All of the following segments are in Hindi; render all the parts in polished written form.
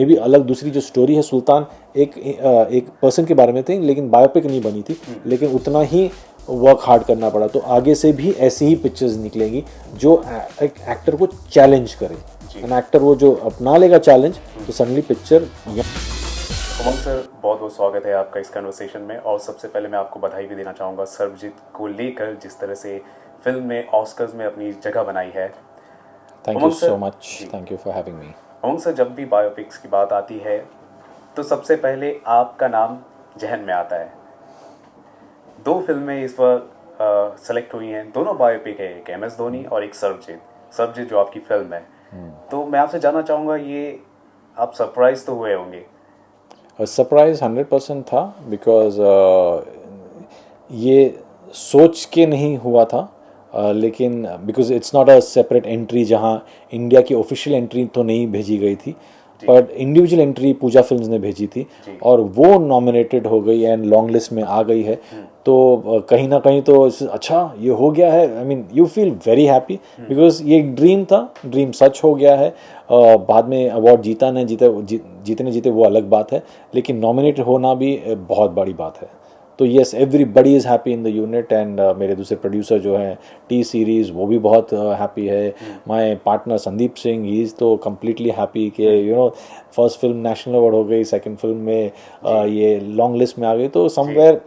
मे बी अलग दूसरी जो स्टोरी है सुल्तान एक पर्सन के बारे में थी, लेकिन बायोपिक नहीं बनी थी, लेकिन उतना ही वर्क हार्ड करना पड़ा। तो आगे से भी ऐसी ही पिक्चर्स निकलेंगी जो एक एक्टर को चैलेंज करे। एन एक्टर वो जो अपना लेगा चैलेंज, तो सडनली पिक्चर। उमंग सर, बहुत बहुत स्वागत है आपका इस कन्वर्सेशन में। और सबसे पहले मैं आपको बधाई भी देना चाहूँगा सर्वजीत को लेकर, जिस तरह से फिल्म में ऑस्कर्स में अपनी जगह बनाई है। Thank you so much, thank you for having me. Umang sir, जब भी बायोपिक्स की बात आती है तो सबसे पहले आपका नाम जहन में आता है। 2 फिल्में इस बार सेलेक्ट हुई हैं, दोनों बायोपिक है, एक MS धोनी और एक सर्वजीत जो आपकी फिल्म है। तो मैं आपसे जानना चाहूँगा, ये आप सरप्राइज तो हुए होंगे? सरप्राइज 100% था, बिकॉज ये सोच के नहीं हुआ था, लेकिन because it's not a separate entry जहाँ इंडिया की ऑफिशियल एंट्री तो नहीं भेजी गई थी, पर इंडिविजुअल एंट्री पूजा फिल्म्स ने भेजी थी और वो नॉमिनेटेड हो गई एंड लॉन्ग लिस्ट में आ गई है। तो कहीं ना कहीं तो अच्छा ये हो गया है, I mean you feel very happy, because ये एक ड्रीम था, ड्रीम सच हो गया है। बाद में अवार्ड जीते वो अलग बात है, लेकिन नॉमिनेट होना भी बहुत बड़ी बात है। तो yes, everybody is happy in the unit and मेरे दूसरे प्रोड्यूसर जो हैं टी सीरीज़, वो भी बहुत हैप्पी है। My partner Sandeep Singh, he is तो कम्प्लीटली हैप्पी कि you know first film national award हो गई, सेकंड फिल्म में ये लॉन्ग लिस्ट में आ गई, तो somewhere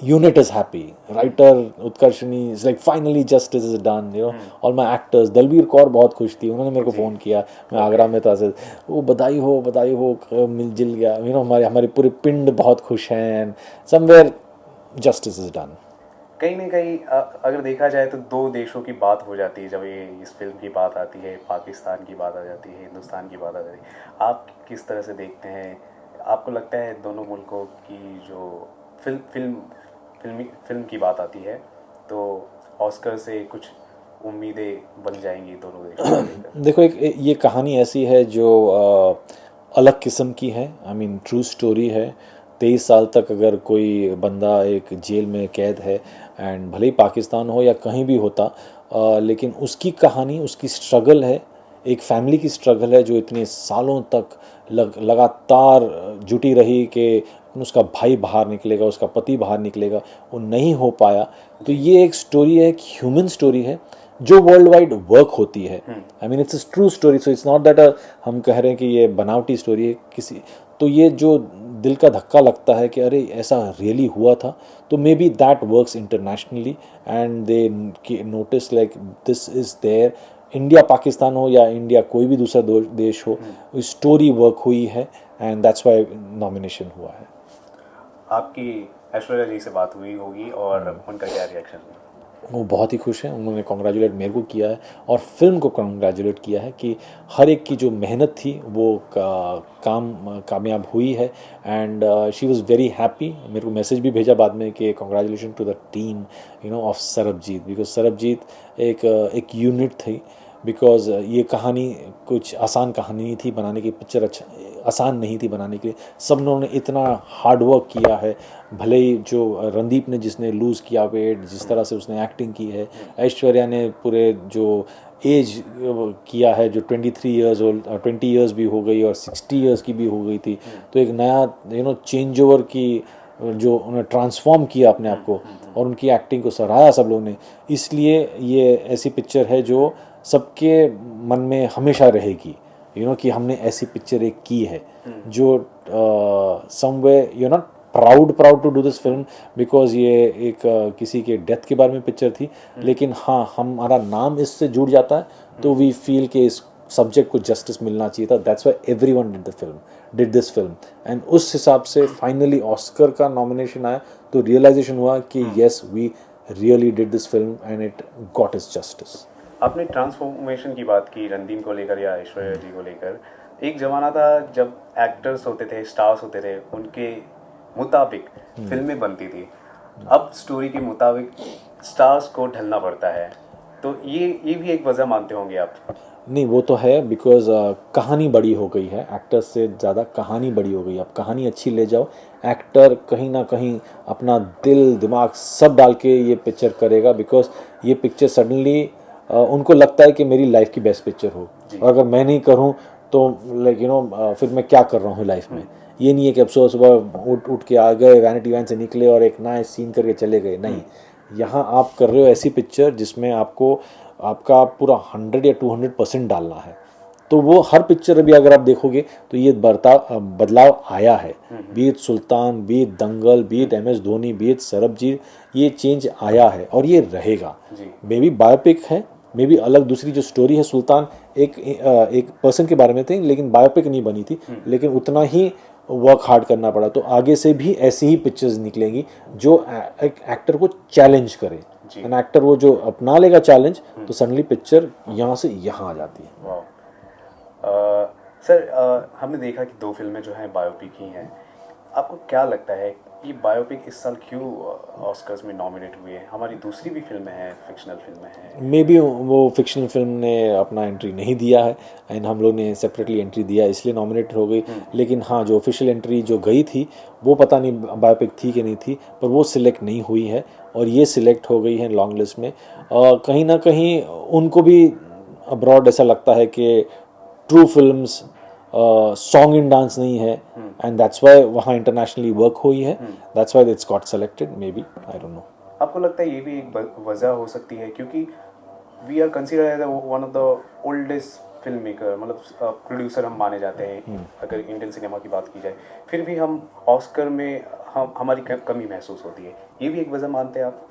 unit is happy. Writer उत्कर्षणी is like finally justice is done, you know. All my actors, Dalbir Kaur बहुत खुश थी, उन्होंने मेरे को फ़ोन किया, मैं आगरा में था, से वो बधाई हो मिल गया, you know, हमारे पूरे पिंड बहुत खुश हैं, and somewhere justice is done. कहीं ना कहीं अगर देखा जाए तो 2 देशों की बात हो जाती है जब ये इस फिल्म की बात आती है, पाकिस्तान की बात आ जाती है, हिंदुस्तान की बात आ जाती है। आप किस तरह से देखते हैं? आपको लगता है दोनों मुल्कों की जो फिल्म की बात आती है तो ऑस्कर से कुछ उम्मीदें बन जाएंगी दोनों देशों? देखो, एक ये कहानी ऐसी है जो अलग किस्म की है, आई मीन ट्रू स्टोरी है। 23 साल तक अगर कोई बंदा एक जेल में कैद है, एंड भले ही पाकिस्तान हो या कहीं भी होता, लेकिन उसकी कहानी, उसकी स्ट्रगल है, एक फैमिली की स्ट्रगल है जो इतने सालों तक लगातार जुटी रही कि उसका भाई बाहर निकलेगा, उसका पति बाहर निकलेगा, वो नहीं हो पाया। तो ये एक स्टोरी है, एक ह्यूमन स्टोरी है जो वर्ल्ड वाइड वर्क होती है। I mean it's a true story, so it's not that हम कह रहे हैं कि ये बनावटी स्टोरी है किसी। तो ये जो दिल का धक्का लगता है कि अरे ऐसा रियली हुआ था, तो maybe that works internationally and they notice like this is there. India Pakistan हो या इंडिया कोई भी दूसरा देश हो, स्टोरी वर्क हुई है एंड दैट्स वाई नॉमिनेशन हुआ है। आपकी ऐश्वर्या जी से बात हुई होगी और उनका क्या रिएक्शन है? वो बहुत ही खुश हैं, उन्होंने कॉन्ग्रेचुलेट मेरे को किया है और फिल्म को कॉन्ग्रेचुलेट किया है कि हर एक की जो मेहनत थी वो कामयाब हुई है। And she was very happy. मेरे को मैसेज भी भेजा बाद में कि congratulation to the team you know of Sarabjit, because Sarabjit एक यूनिट थी। बिकॉज ये कहानी कुछ आसान कहानी नहीं थी बनाने की, पिक्चर अच्छा आसान नहीं थी बनाने के लिए। सब लोगों ने इतना हार्ड वर्क किया है, भले ही जो रणदीप ने जिसने लूज़ किया वेट, जिस तरह से उसने एक्टिंग की है, ऐश्वर्या ने पूरे जो एज किया है, जो 23 ईयर्स ओल्ड 20 ईयर्स भी हो गई और 60 ईयर्स की भी हो गई थी, तो एक नया यू नो चेंज ओवर की जो उन्होंने ट्रांसफॉर्म किया अपने आप को और उनकी एक्टिंग को सराहा सब लोगों ने। इसलिए ये ऐसी पिक्चर है जो सबके मन में हमेशा रहेगी, यू नो कि हमने ऐसी पिक्चर एक की है जो someway you not proud to do this film, because ये एक किसी के डेथ के बारे में पिक्चर थी, लेकिन हाँ हमारा नाम इससे जुड़ जाता है, तो वी फील कि इस सब्जेक्ट को जस्टिस मिलना चाहिए था। That's why everyone did this film and उस हिसाब से फाइनली ऑस्कर का नॉमिनेशन आया तो रियलाइजेशन हुआ कि yes we really did this film and it got its justice. आपने ट्रांसफॉर्मेशन की बात की रणदीप को लेकर या ऐश्वर्या जी को लेकर। एक ज़माना था जब एक्टर्स होते थे, स्टार्स होते थे, उनके मुताबिक फिल्में बनती थी। अब स्टोरी के मुताबिक स्टार्स को ढलना पड़ता है, तो ये भी एक वजह मानते होंगे आप? नहीं, वो तो है, बिकॉज कहानी बड़ी हो गई है, एक्टर्स से ज़्यादा कहानी बड़ी हो गई है। अब कहानी अच्छी ले जाओ, एक्टर कहीं ना कहीं अपना दिल दिमाग सब डाल के ये पिक्चर करेगा, बिकॉज ये पिक्चर सडनली उनको लगता है कि मेरी लाइफ की बेस्ट पिक्चर हो, और अगर मैं नहीं करूं तो लाइक फिर मैं क्या कर रहा हूँ लाइफ में। ये नहीं है कि अब सुबह सुबह उठ उठ के आ गए, वैनिटी वैन से निकले और एक नया सीन करके चले गए, नहीं। यहाँ आप कर रहे हो ऐसी पिक्चर जिसमें आपको आपका पूरा 100 या 200% डालना है। तो वो हर पिक्चर अभी अगर आप देखोगे तो ये बदलाव आया है। B it Sultan, B it Dangal, B it MS Dhoni, B it Sarabjit, ये चेंज आया है और ये रहेगा। मे बी बायोपिक है, मे बी अलग दूसरी जो स्टोरी है। सुल्तान एक पर्सन के बारे में थी लेकिन बायोपिक नहीं बनी थी, लेकिन उतना ही वर्क हार्ड करना पड़ा। तो आगे से भी ऐसी ही पिक्चर्स निकलेंगी जो एक एक्टर को चैलेंज करे। एन एक्टर वो जो अपना लेगा चैलेंज, तो सडनली पिक्चर यहाँ से यहाँ आ जाती है। सर, हमने देखा कि 2 फिल्में जो हैं बायोपिक ही हैं। आपको क्या लगता है ये बायोपिक इस साल क्यों ऑस्कर्स में नॉमिनेट हुए हैं? हमारी दूसरी भी फिल्में हैं, फिक्शनल फिल्में हैं। मे बी वो फिक्शनल फिल्म ने अपना एंट्री नहीं दिया है एंड हम लोग ने सेपरेटली एंट्री दिया, इसलिए नॉमिनेट हो गई। लेकिन हाँ, जो ऑफिशियल एंट्री जो गई थी वो पता नहीं बायोपिक थी कि नहीं थी, पर वो सिलेक्ट नहीं हुई है और ये सिलेक्ट हो गई है लॉन्ग लिस्ट में। कहीं ना कहीं उनको भी अब्रॉड ऐसा लगता है कि true films song in dance नहीं है, एंड दैट्स वाई वहाँ इंटरनेशनली वर्क हुई है, that's why it's got selected, may be, I don't know. आपको लगता है ये भी एक वजह हो सकती है क्योंकि we are consider as one of the oldest film maker, मतलब प्रोड्यूसर हम माने जाते हैं अगर इंडियन सिनेमा की बात की जाए, फिर भी हम ऑस्कर में हमारी कमी महसूस होती है। ये भी एक वजह मानते हैं आप?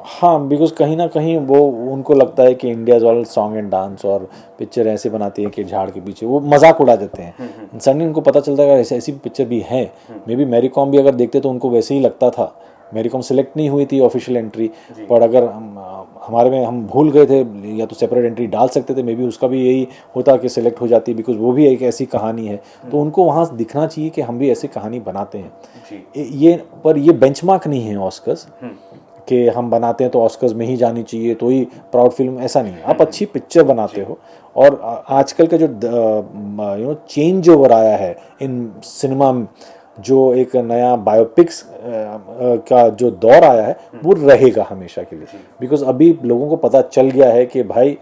हाँ, बिकॉज कहीं ना कहीं वो उनको लगता है कि India's all song and dance और पिक्चर ऐसे बनाती है कि झाड़ के पीछे वो मजाक उड़ा देते हैं। सडनली उनको पता चलता है ऐसी ऐसी पिक्चर भी है। मे बी मैरी कॉम भी अगर देखते तो उनको वैसे ही लगता था। मैरी कॉम सेलेक्ट नहीं हुई थी ऑफिशियल एंट्री, पर अगर हमारे में हम भूल गए थे या तो सेपरेट एंट्री डाल सकते थे, मे बी उसका भी यही होता कि सिलेक्ट हो जाती, बिकॉज वो भी एक ऐसी कहानी है। तो उनको वहाँ दिखना चाहिए कि हम भी ऐसी कहानी बनाते हैं। ये पर ये बेंचमार्क नहीं है ऑस्कर्स कि हम बनाते हैं तो ऑस्कर्स में ही जानी चाहिए तो ही प्राउड फिल्म, ऐसा नहीं है। आप अच्छी पिक्चर बनाते हो और आजकल का जो चेंज ओवर आया है इन सिनेमा, जो एक नया बायोपिक्स का जो दौर आया है वो रहेगा हमेशा के लिए। बिकॉज अभी लोगों को पता चल गया है कि भाई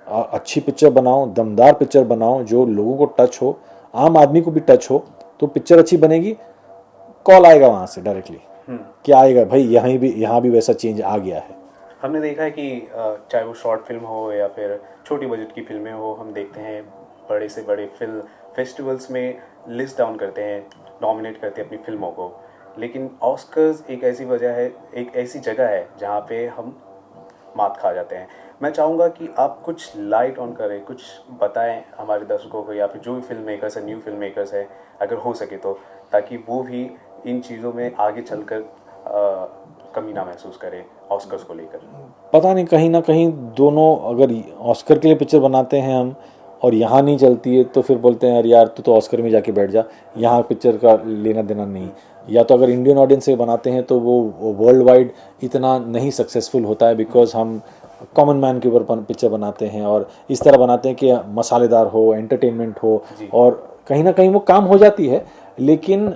अच्छी पिक्चर बनाओ, दमदार पिक्चर बनाओ जो लोगों को टच हो, आम आदमी को भी टच हो, तो पिक्चर अच्छी बनेगी। कॉल आएगा वहाँ से डायरेक्टली, क्या आएगा भाई, यहाँ भी वैसा चेंज आ गया है। हमने देखा है कि चाहे वो शॉर्ट फिल्म हो या फिर छोटी बजट की फिल्में हो, हम देखते हैं बड़े से बड़े फिल्म फेस्टिवल्स में लिस्ट डाउन करते हैं, नॉमिनेट करते हैं अपनी फिल्मों को। लेकिन ऑस्कर्स एक ऐसी वजह है, एक ऐसी जगह है जहाँ पे हम मात खा जाते हैं। मैं चाहूँगा कि आप कुछ लाइट ऑन करें, कुछ बताएं हमारे दर्शकों को या फिर जो भी फिल्म मेकर्स है, न्यू फिल्म मेकर्स है, अगर हो सके तो, ताकि वो भी इन चीज़ों में आगे चलकर कमी ना महसूस करें ऑस्कर्स को लेकर। पता नहीं, कहीं ना कहीं दोनों, अगर ऑस्कर के लिए पिक्चर बनाते हैं हम और यहाँ नहीं चलती है तो फिर बोलते हैं यार तू तो ऑस्कर में जाके बैठ जा, यहाँ पिक्चर का लेना देना नहीं। या तो अगर इंडियन ऑडियंस से बनाते हैं तो वो वर्ल्ड वाइड इतना नहीं सक्सेसफुल होता है, बिकॉज हम कॉमन मैन के ऊपर पिक्चर बनाते हैं और इस तरह बनाते हैं कि मसालेदार हो, एंटरटेनमेंट हो, और कहीं ना कहीं वो काम हो जाती है। लेकिन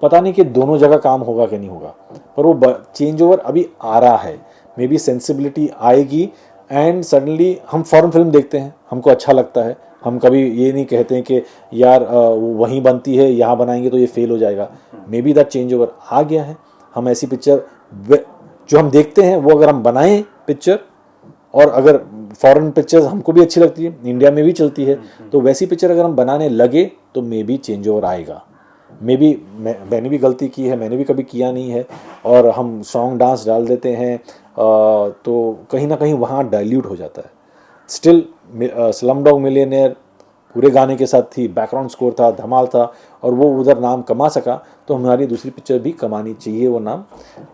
पता नहीं कि दोनों जगह काम होगा कि नहीं होगा, पर वो चेंज ओवर अभी आ रहा है। मे बी सेंसिबिलिटी आएगी एंड सडनली हम फॉरेन फिल्म देखते हैं, हमको अच्छा लगता है, हम कभी ये नहीं कहते हैं कि यार वहीं बनती है यहाँ बनाएंगे तो ये फेल हो जाएगा। Maybe that change over आ गया है। हम ऐसी पिक्चर जो हम देखते हैं वो अगर हम बनाएं पिक्चर, और अगर फॉरेन पिक्चर्स हमको भी अच्छी लगती है, इंडिया में भी चलती है, तो वैसी पिक्चर अगर हम बनाने लगे तो मे बी चेंज ओवर आएगा। मे बी मैंने भी गलती की है, मैंने भी कभी किया नहीं है, और हम सॉन्ग डांस डाल देते हैं तो कहीं ना कहीं वहाँ डाइल्यूट हो जाता है। स्टिल स्लम डॉग मिलियनेयर पूरे गाने के साथ थी, बैकग्राउंड स्कोर था, धमाल था, और वो उधर नाम कमा सका, तो हमारी दूसरी पिक्चर भी कमानी चाहिए वो नाम।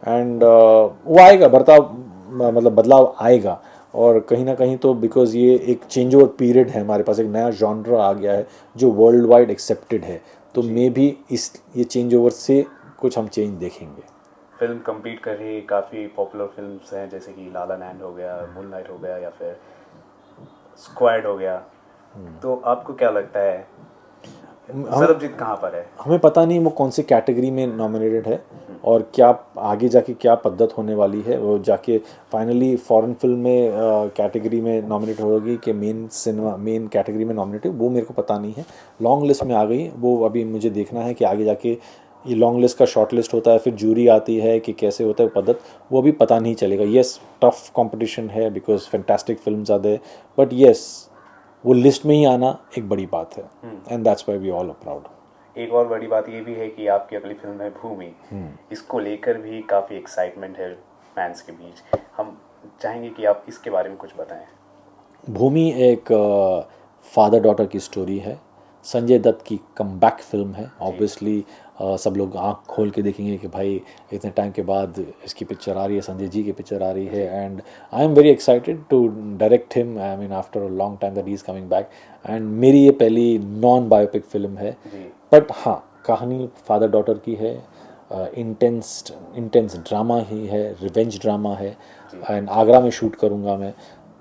एंड वो आएगा, मतलब बदलाव आएगा। और कहीं ना कहीं तो बिकॉज ये एक चेंज ओवर पीरियड है, हमारे पास एक नया जॉनरा आ गया है जो वर्ल्ड वाइड एक्सेप्टेड है, तो मे भी ये चेंज ओवर से कुछ हम चेंज देखेंगे। फिल्म कम्पीट कर रही काफ़ी पॉपुलर फिल्म्स हैं, जैसे कि ला ला लैंड हो गया, मूनलाइट हो गया, या फिर स्क्वाड हो गया। तो आपको क्या लगता है सरबजीत कहाँ पर है? हमें पता नहीं वो कौन सी कैटेगरी में नॉमिनेटेड है और क्या आगे जाके क्या पद्धत होने वाली है। वो जाके फाइनली फॉरेन फिल्म में कैटेगरी में नॉमिनेट होगी कि मेन सिनेमा मेन कैटेगरी में नॉमिनेट है, वो मेरे को पता नहीं है। लॉन्ग लिस्ट में आ गई वो, अभी मुझे देखना है कि आगे जाके ये लॉन्ग लिस्ट का शॉर्ट लिस्ट होता है, फिर जूरी आती है कि कैसे होता है वो पद्धत, वो अभी पता नहीं चलेगा। येस, टफ कंपटीशन है because fantastic films are there, but yes वो लिस्ट में ही आना एक बड़ी बात है, and that's why we all are proud. एक और बड़ी बात ये भी है कि आपकी अगली फिल्म है भूमि, इसको लेकर भी काफ़ी एक्साइटमेंट है फैंस के बीच। हम चाहेंगे कि आप इसके बारे में कुछ बताएं। भूमि एक फादर डॉटर की स्टोरी है, संजय दत्त की कमबैक फिल्म है। ऑब्वियसली सब लोग आंख खोल के देखेंगे कि भाई इतने टाइम के बाद इसकी पिक्चर आ रही है, संजय जी की पिक्चर आ रही है, and I am very excited to direct him. I mean after a long time that he is coming back, and मेरी ये पहली नॉन बायोपिक फिल्म है। बट हाँ, कहानी फादर डॉटर की है, इंटेंस ड्रामा ही है, रिवेंज ड्रामा है, एंड आगरा में शूट करूँगा मैं।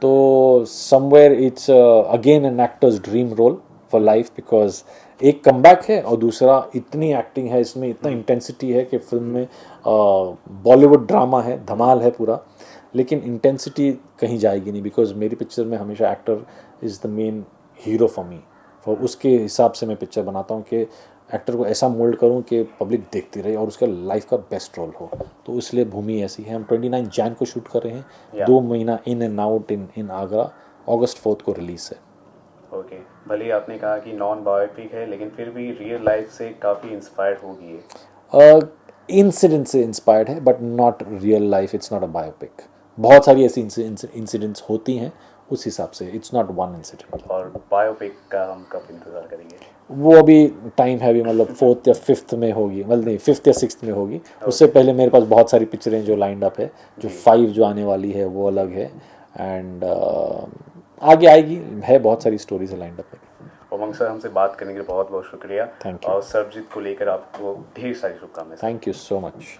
तो somewhere it's again an actor's dream role for life, because एक कमबैक है और दूसरा इतनी एक्टिंग है इसमें, इतना इंटेंसिटी है कि फिल्म में बॉलीवुड ड्रामा है, धमाल है पूरा, लेकिन इंटेंसिटी कहीं जाएगी नहीं, बिकॉज मेरी पिक्चर में हमेशा actor is the main hero for me. और उसके हिसाब से मैं पिक्चर बनाता हूँ कि एक्टर को ऐसा मोल्ड करूँ कि पब्लिक देखती रहे और उसका लाइफ का बेस्ट रोल हो। तो इसलिए भूमि ऐसी है। हम 29 जैन को शूट कर रहे हैं, 2 महीना in and out in Agra, अगस्त 4 को रिलीज है। ओके, भले ही आपने कहा कि नॉन बायोपिक है, लेकिन फिर भी रियल लाइफ से काफ़ी इंस्पायर्ड होगी है। इंसिडेंट से इंस्पायर्ड है, but not real life, it's not a biopic. बहुत सारी ऐसी इंसिडेंट्स होती हैं, उस हिसाब से इट्स नॉट वन इंसिडेंट। और बायोपिक का हम कब इंतज़ार करेंगे? वो अभी टाइम है, अभी मतलब 4th या 5th में होगी, मतलब नहीं 5th या 6th में होगी। उससे पहले मेरे पास बहुत सारी पिक्चरें जो लाइंड अप है, जो 5 जो आने वाली है वो अलग है, एंड आगे आएगी, है बहुत सारी स्टोरीज लाइंड अप है। उमंग सर, हमसे बात करने के लिए बहुत बहुत शुक्रिया। Thank you. और सरबजीत को लेकर आपको ढेर सारी शुभकामनाएं। Thank you so much.